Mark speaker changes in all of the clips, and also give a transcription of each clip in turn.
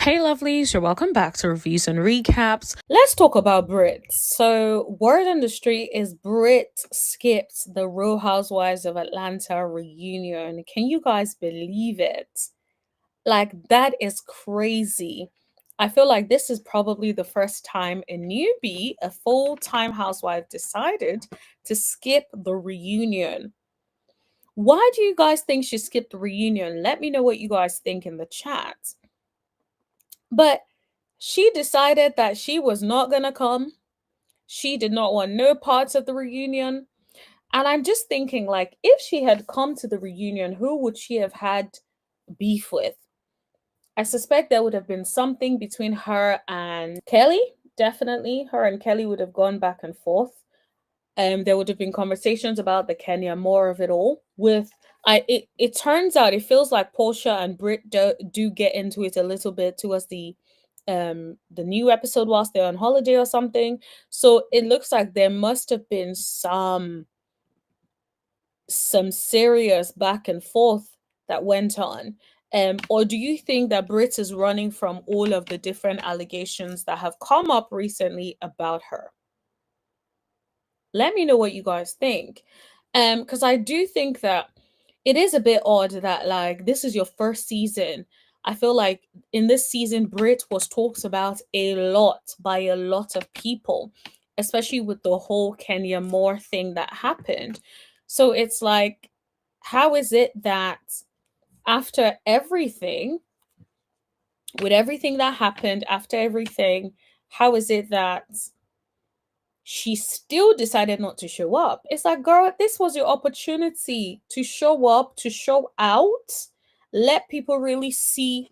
Speaker 1: Hey lovelies, you're welcome back to Reviews and Recaps. Let's talk about Brit. So, word on the street is Brit skipped the Real Housewives of Atlanta reunion. Can you guys believe it? Like, that is crazy. I feel like this is probably the first time a newbie, a full-time housewife, decided to skip the reunion. Why do you guys think she skipped the reunion? Let me know what you guys think in the chat. But she decided that she was not going to come. She did not want no parts of the reunion. And I'm just thinking, like, if she had come to the reunion, who would she have had beef with? I suspect there would have been something between her and Kelly. Definitely. Her and Kelly would have gone back and forth. There would have been conversations about the Kenya, more of it all. It turns out it feels like Porsha and Brit do get into it a little bit towards the new episode whilst they're on holiday or something. So it looks like there must have been some serious back and forth that went on. Or do you think that Brit is running from all of the different allegations that have come up recently about her? Let me know what you guys think. Because I do think that it is a bit odd that, like, this is your first season. I feel like in this season, Brit was talked about a lot by a lot of people, especially with the whole Kenya Moore thing that happened. So it's like, how is it that after everything, with everything that happened, after everything, how is it that she still decided not to show up? It's like, girl, this was your opportunity to show up, to show out, let people really see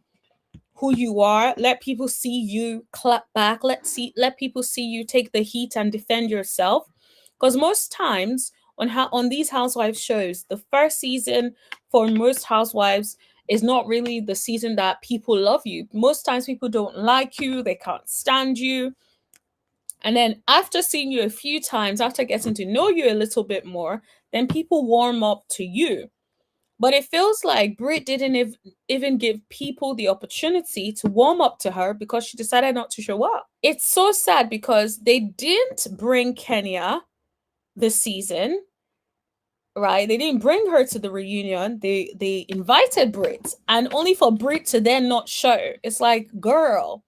Speaker 1: who you are, let people see you clap back, let people see you take the heat and defend yourself. Because most times on these housewives shows, the first season for most housewives is not really the season that people love you. Most times people don't like you, they can't stand you. And then after seeing you a few times, after getting to know you a little bit more, then people warm up to you. But it feels like Brit didn't even give people the opportunity to warm up to her because she decided not to show up. It's so sad because they didn't bring Kenya this season, right? They didn't bring her to the reunion. They invited Brit, and only for Brit to then not show. It's like, girl,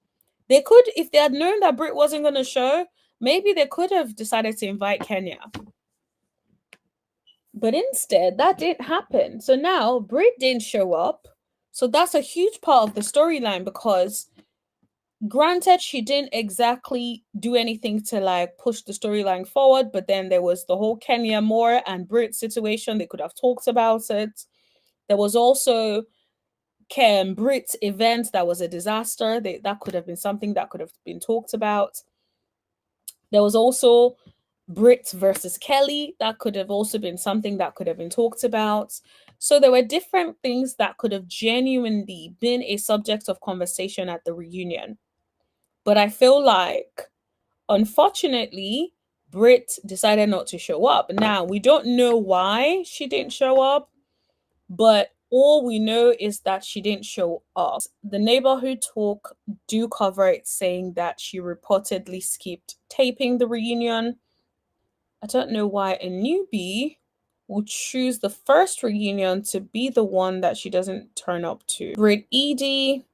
Speaker 1: they could, if they had known that Brit wasn't going to show, maybe they could have decided to invite Kenya. But instead, that didn't happen. So now Brit didn't show up. So that's a huge part of the storyline because, granted, she didn't exactly do anything to like push the storyline forward, but then there was the whole Kenya Moore and Brit situation. They could have talked about it. There was also Brit's event that was a disaster. That could have been something that could have been talked about. There was also Brit versus Kelly. That could have also been something that could have been talked about. So there were different things that could have genuinely been a subject of conversation at the reunion. But I feel like, unfortunately, Brit decided not to show up. Now, we don't know why she didn't show up, but all we know is that she didn't show up. The neighborhood talk do cover it, saying that she reportedly skipped taping the reunion. I don't know why a newbie would choose the first reunion to be the one that she doesn't turn up to. Eady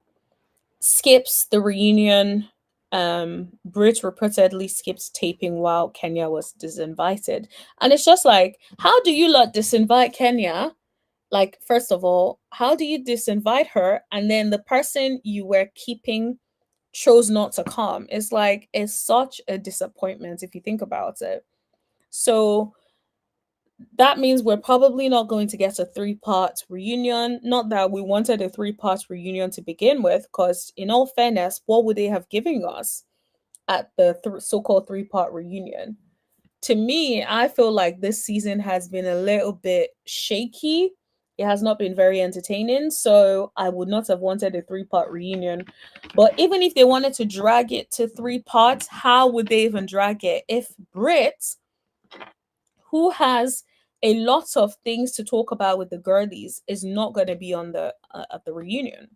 Speaker 1: skips the reunion. Brit reportedly skips taping while Kenya was disinvited. And it's just like, how do you lot disinvite Kenya? Like, first of all, how do you disinvite her? And then the person you were keeping chose not to come. It's like, it's such a disappointment if you think about it. So that means we're probably not going to get a 3-part reunion. Not that we wanted a 3-part reunion to begin with, because in all fairness, what would they have given us at the so-called 3-part reunion? To me, I feel like this season has been a little bit shaky. It has not been very entertaining, so I would not have wanted a 3-part reunion. But even if they wanted to drag it to 3 parts, how would they even drag it if Brit, who has a lot of things to talk about with the girlies, is not going to be on the at the reunion?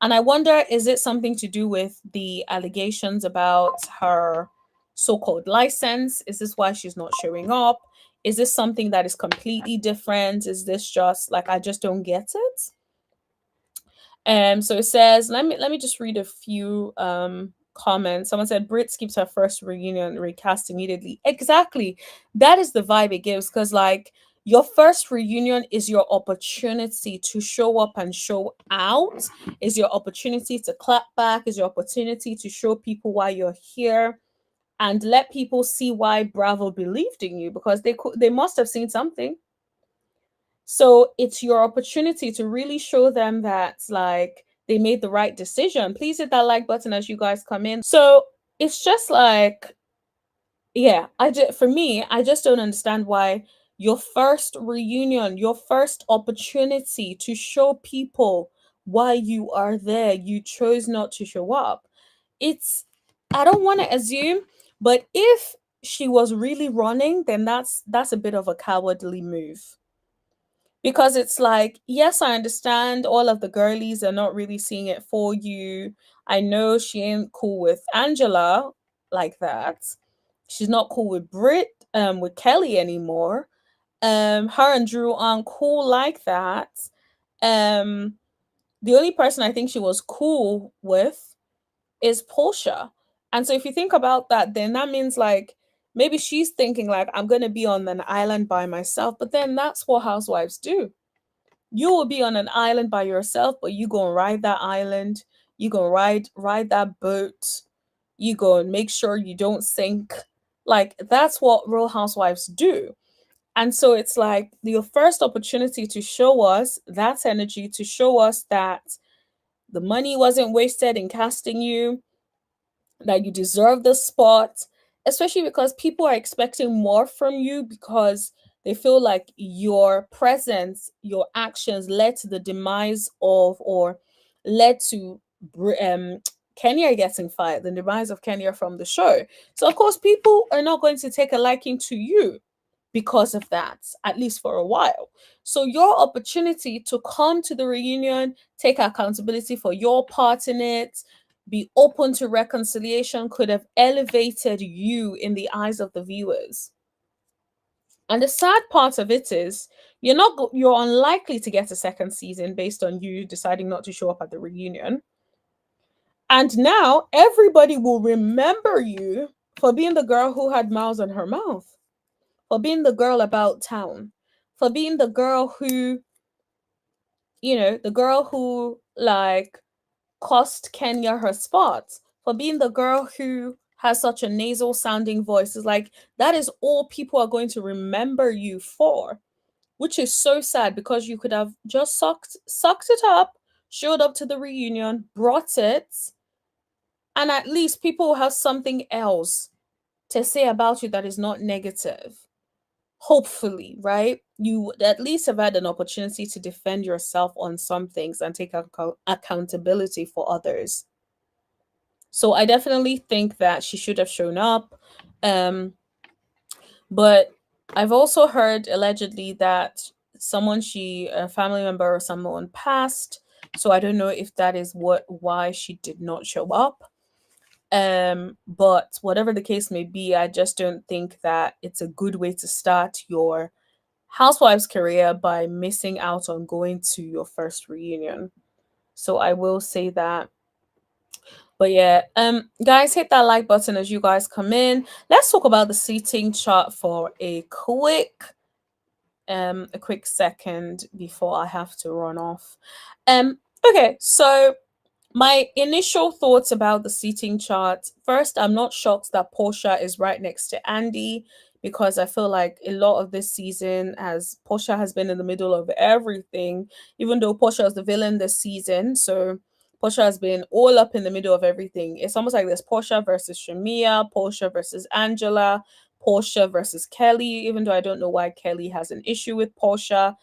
Speaker 1: And I wonder, is it something to do with the allegations about her so-called license? Is this why she's not showing up? Is this something that is completely different? Is this just like, I just don't get it? So it says, let me just read a few comments. Someone said Brit skips her first reunion, recast immediately. Exactly. That is the vibe it gives, because like your first reunion is your opportunity to show up and show out, is your opportunity to clap back, is your opportunity to show people why you're here and let people see why Bravo believed in you, because they must have seen something. So it's your opportunity to really show them that like they made the right decision. Please hit that like button as you guys come in. So it's just like, yeah, for me, I just don't understand why your first reunion, your first opportunity to show people why you are there, you chose not to show up. It's, I don't want to assume, but if she was really running, then that's a bit of a cowardly move, because it's like, yes, I understand all of the girlies are not really seeing it for you. I know she ain't cool with Angela like that. She's not cool with Brit, with Kelly anymore. Her and Drew aren't cool like that. Um, the only person I think she was cool with is Porsha. And so if you think about that, then that means like maybe she's thinking like, I'm gonna be on an island by myself. But then that's what housewives do. You will be on an island by yourself, but you go and ride that island. You go ride that boat. You go and make sure you don't sink. Like that's what Real Housewives do. And so it's like your first opportunity to show us that energy, to show us that the money wasn't wasted in casting you, that you deserve the spot, especially because people are expecting more from you, because they feel like your presence, your actions led to the demise of, or led to Kenya getting fired, the demise of Kenya from the show. So, of course, people are not going to take a liking to you because of that, at least for a while. So, your opportunity to come to the reunion, take accountability for your part in it, be open to reconciliation, could have elevated you in the eyes of the viewers. And the sad part of it is you're unlikely to get a second season based on you deciding not to show up at the reunion. And now everybody will remember you for being the girl who had miles on her mouth, for being the girl about town, for being the girl who, the girl who like cost Kenya her spot, for being the girl who has such a nasal sounding voice. It's like that is all people are going to remember you for, which is so sad, because you could have just sucked it up, showed up to the reunion, brought it, and at least people will have something else to say about you that is not negative. Hopefully, right? You at least have had an opportunity to defend yourself on some things and take accountability for others. So I definitely think that she should have shown up. Um, but I've also heard allegedly that a family member or someone passed. So I don't know if that is why she did not show up. But whatever the case may be, I just don't think that it's a good way to start your housewives career by missing out on going to your first reunion. So I will say that. But yeah, guys, hit that like button as you guys come in. Let's talk about the seating chart for a quick second before I have to run off. Okay, so my initial thoughts about the seating chart. First, I'm not shocked that Porsha is right next to Andy, because I feel like a lot of this season as Porsha has been in the middle of everything, even though Porsha is the villain this season. So Porsha has been all up in the middle of everything. It's almost like there's Porsha versus Shamia, Porsha versus Angela, Porsha versus Kelly, even though I don't know why Kelly has an issue with Porsha,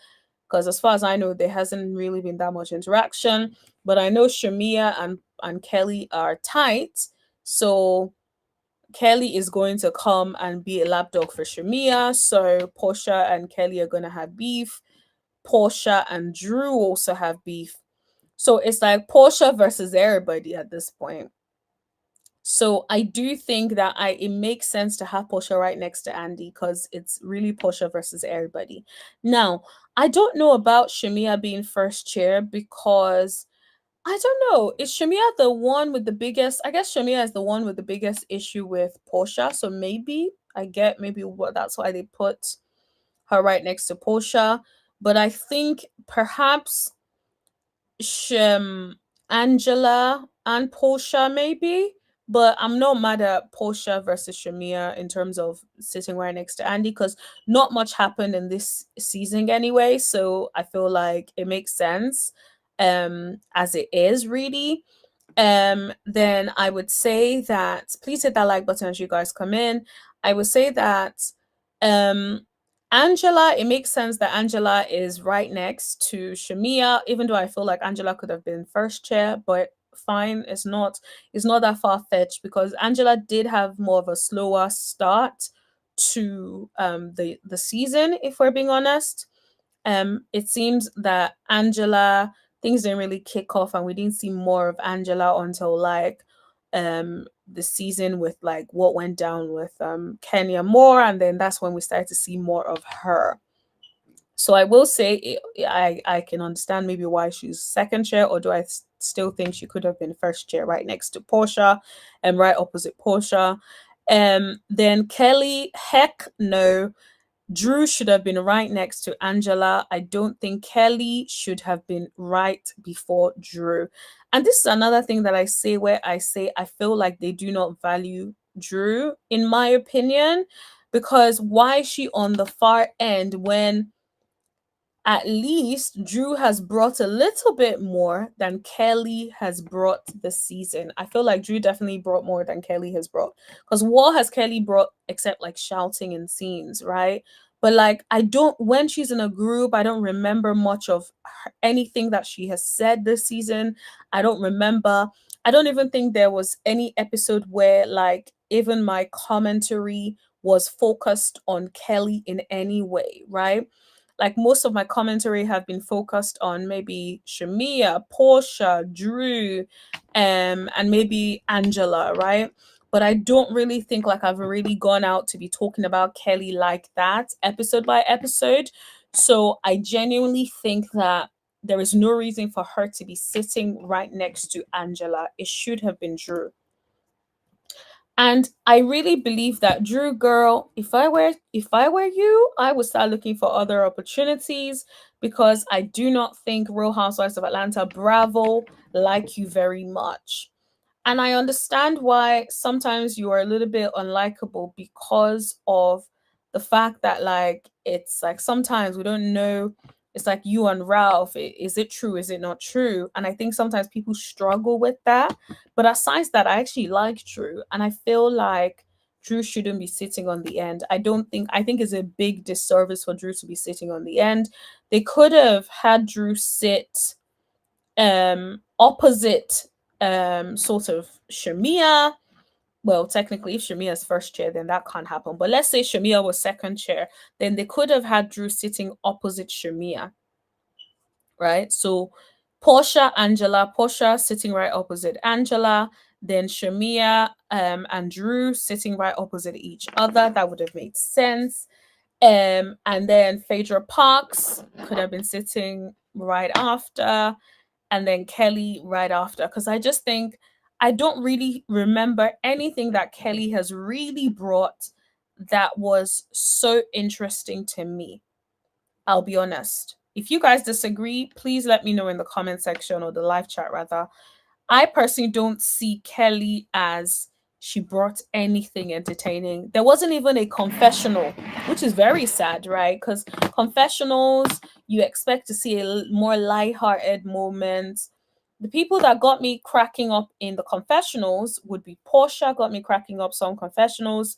Speaker 1: because as far as I know, there hasn't really been that much interaction. But I know Shamia and Kelly are tight. So Kelly is going to come and be a lapdog for Shamia. So Porsha and Kelly are going to have beef. Porsha and Drew also have beef. So it's like Porsha versus everybody at this point. So I do think that it makes sense to have Porsha right next to Andy because it's really Porsha versus everybody. Now, I don't know about Shamia being first chair because I don't know. Is Shamia the one with the biggest? I guess Shamia is the one with the biggest issue with Porsha. So maybe I get maybe what that's why they put her right next to Porsha. But I think perhaps Angela and Porsha maybe, but I'm not mad at Porsha versus Shamia in terms of sitting right next to Andy because not much happened in this season anyway. So I feel like it makes sense as it is really. Then I would say that please hit that like button as you guys come in. I would say that um Angela, it makes sense that Angela is right next to Shamia, even though I feel like Angela could have been first chair, but fine, it's not that far fetched because Angela did have more of a slower start to the season, if we're being honest. It seems that Angela things didn't really kick off and we didn't see more of Angela until like the season with like what went down with Kenya Moore, and then that's when we started to see more of her. So I will say I can understand maybe why she's second chair, although still think she could have been first chair right next to Porsha and right opposite Porsha. Then Kelly, heck no. Drew should have been right next to Angela. I don't think Kelly should have been right before Drew. And this is another thing that I say where I say I feel like they do not value Drew, in my opinion, because why is she on the far end when at least Drew has brought a little bit more than Kelly has brought this season. I feel like Drew definitely brought more than Kelly has brought. Because what has Kelly brought except like shouting and scenes, right? But like, I don't, when she's in a group, I don't remember much of anything that she has said this season. I don't remember. I don't even think there was any episode where like even my commentary was focused on Kelly in any way, right? Like most of my commentary have been focused on maybe Shamia, Porsha, Drew, and maybe Angela, right? But I don't really think like I've really gone out to be talking about Kelly like that episode by episode. So I genuinely think that there is no reason for her to be sitting right next to Angela. It should have been Drew. And I really believe that Drew girl, if I were you, I would start looking for other opportunities because I do not think Real Housewives of Atlanta Bravo like you very much. And I understand why sometimes you are a little bit unlikable because of the fact that like it's like sometimes we don't know, it's like you and Ralph, is it true, is it not true? And I think sometimes people struggle with that. But aside that, I actually like Drew and I feel like Drew shouldn't be sitting on the end. I think it's a big disservice for Drew to be sitting on the end. They could have had Drew sit opposite sort of Shamia. Well, technically, if Shamia is first chair, then that can't happen. But let's say Shamia was second chair, then they could have had Drew sitting opposite Shamia, right? So Porsha sitting right opposite Angela, then Shamia and Drew sitting right opposite each other. That would have made sense. And then Phaedra Parks could have been sitting right after, and then Kelly right after. Because I just think I don't really remember anything that Kelly has really brought that was so interesting to me. I'll be honest. If you guys disagree, please let me know in the comment section or the live chat rather. I personally don't see Kelly as she brought anything entertaining. There wasn't even a confessional, which is very sad, right? Because confessionals, you expect to see a more lighthearted moment. The people that got me cracking up in the confessionals would be Porsha got me cracking up some confessionals.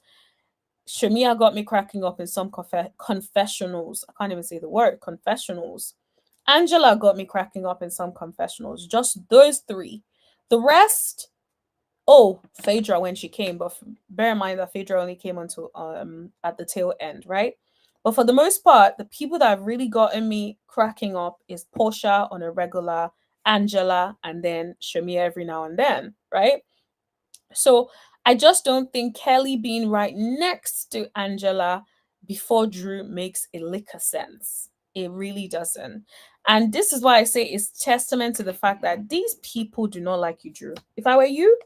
Speaker 1: Shamia got me cracking up in some confessionals. I can't even say the word confessionals. Angela got me cracking up in some confessionals. Just those three. The rest, oh, Phaedra when she came, but bear in mind that Phaedra only came until at the tail end, right? But for the most part, the people that have really gotten me cracking up is Porsha on a regular Angela, and then Shamia every now and then, right? So I just don't think Kelly being right next to Angela before Drew makes a lick of sense. It really doesn't. And this is why I say it's testament to the fact that these people do not like you, Drew. If I were you,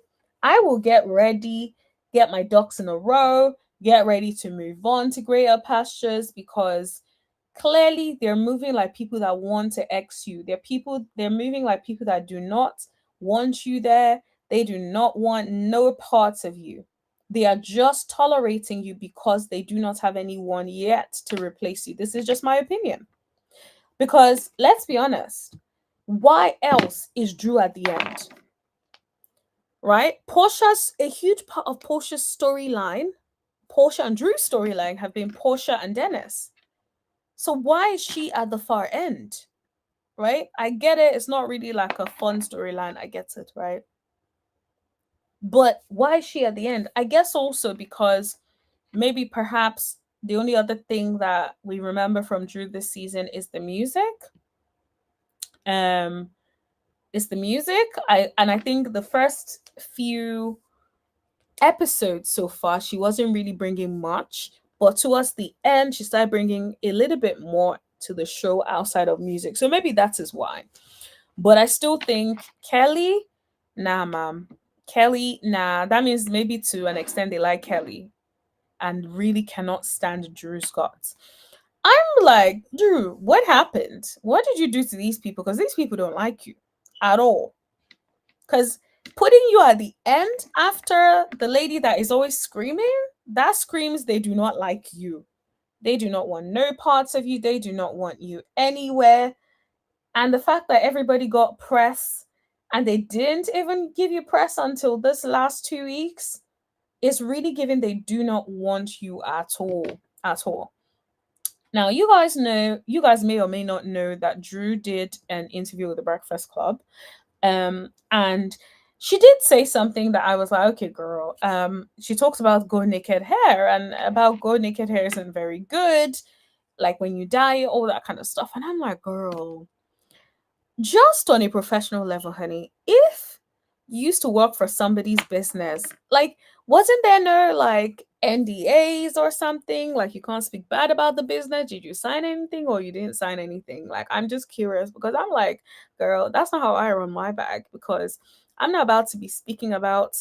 Speaker 1: I will get ready, get my ducks in a row, get ready to move on to greater pastures, because clearly they're moving like people that want to X you. They're moving like people that do not want you there. They do not want no parts of you. They are just tolerating you because they do not have anyone yet to replace you. This is just my opinion. Because let's be honest, why else is Drew at the end? Right? Portia's a huge part of Portia's storyline. Porsha and Drew's storyline have been Porsha and Dennis. So why is she at the far end? Right? I get it. It's not really like a fun storyline. I get it, right? But why is she at the end? I guess also because maybe perhaps the only other thing that we remember from Drew this season is the music. Um, is the music. I think the first few episodes so far, she wasn't really bringing much, but towards the end, she started bringing a little bit more to the show outside of music. So maybe that is why. But I still think Kelly, nah, ma'am. Kelly, nah. That means maybe to an extent they like Kelly and really cannot stand Drew Scott. I'm like, Drew, what happened? What did you do to these people? Because these people don't like you at all. Because putting you at the end after the lady that is always screaming, that screams they do not like you. They do not want no parts of you. They do not want you anywhere. And the fact that everybody got press and they didn't even give you press until this last 2 weeks is really giving they do not want you at all. At all. Now, you guys may or may not know that Drew did an interview with the Breakfast Club. And she did say something that I was like, okay, girl. She talks about GoNaked hair and about GoNaked hair isn't very good. Like when you dye, all that kind of stuff. And I'm like, girl, just on a professional level, honey, if you used to work for somebody's business, like, wasn't there no like NDAs or something? Like, you can't speak bad about the business. Did you sign anything or you didn't sign anything? Like, I'm just curious because I'm like, girl, that's not how I run my bag, because I'm not about to be speaking about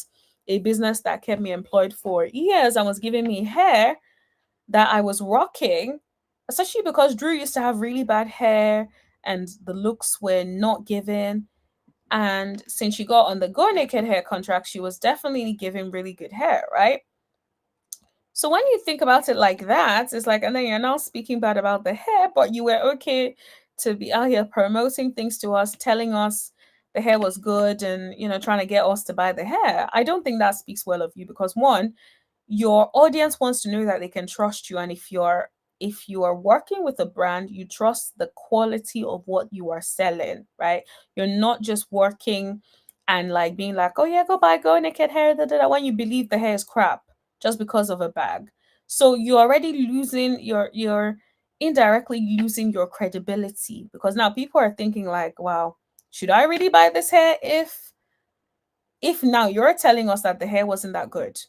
Speaker 1: a business that kept me employed for years and was giving me hair that I was rocking, especially because Drew used to have really bad hair and the looks were not given. And since she got on the GoNaked hair contract, she was definitely giving really good hair, right? So when you think about it like that, it's like, and then you're now speaking bad about the hair, but you were okay to be out here promoting things to us, telling us the hair was good and, trying to get us to buy the hair. I don't think that speaks well of you, because one, your audience wants to know that they can trust you, and if you are working with a brand, you trust the quality of what you are selling, right? You're not just working and like being like, oh yeah, go naked hair, when you believe the hair is crap just because of a bag. So you're already losing you're indirectly losing your credibility, because now people are thinking like, wow, should I really buy this hair if now you're telling us that the hair wasn't that good?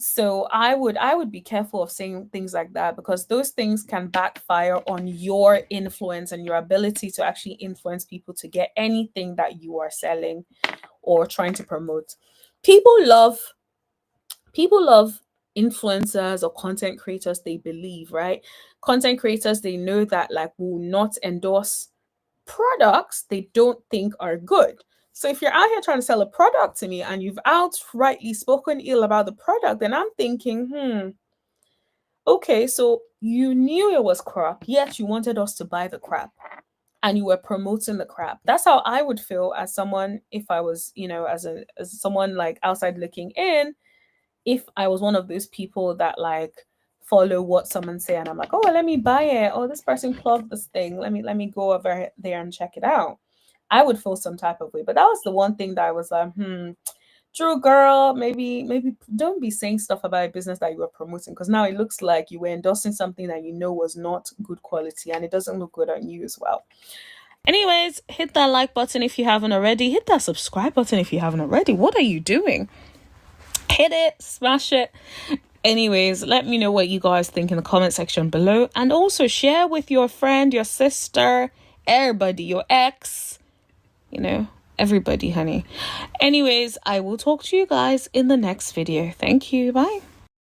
Speaker 1: So I would be careful of saying things like that, because those things can backfire on your influence and your ability to actually influence people to get anything that you are selling or trying to promote. People love influencers or content creators they believe, right? Content creators they know that like will not endorse products they don't think are good. So if you're out here trying to sell a product to me and you've outrightly spoken ill about the product, then I'm thinking, okay, so you knew it was crap, yet you wanted us to buy the crap and you were promoting the crap. That's how I would feel as someone, if I was, as someone like outside looking in, if I was one of those people that like follow what someone say and I'm like, oh, let me buy it. Oh, this person plugged this thing. Let me go over there and check it out. I would feel some type of way. But that was the one thing that I was like, true girl, maybe don't be saying stuff about a business that you were promoting, because now it looks like you were endorsing something that you know was not good quality and it doesn't look good on you as well. Anyways, hit that like button if you haven't already. Hit that subscribe button if you haven't already. What are you doing? Hit it, smash it. Anyways, let me know what you guys think in the comment section below, and also share with your friend, your sister, everybody, your ex, you know, everybody, honey. Anyways, I will talk to you guys in the next video. Thank you. Bye.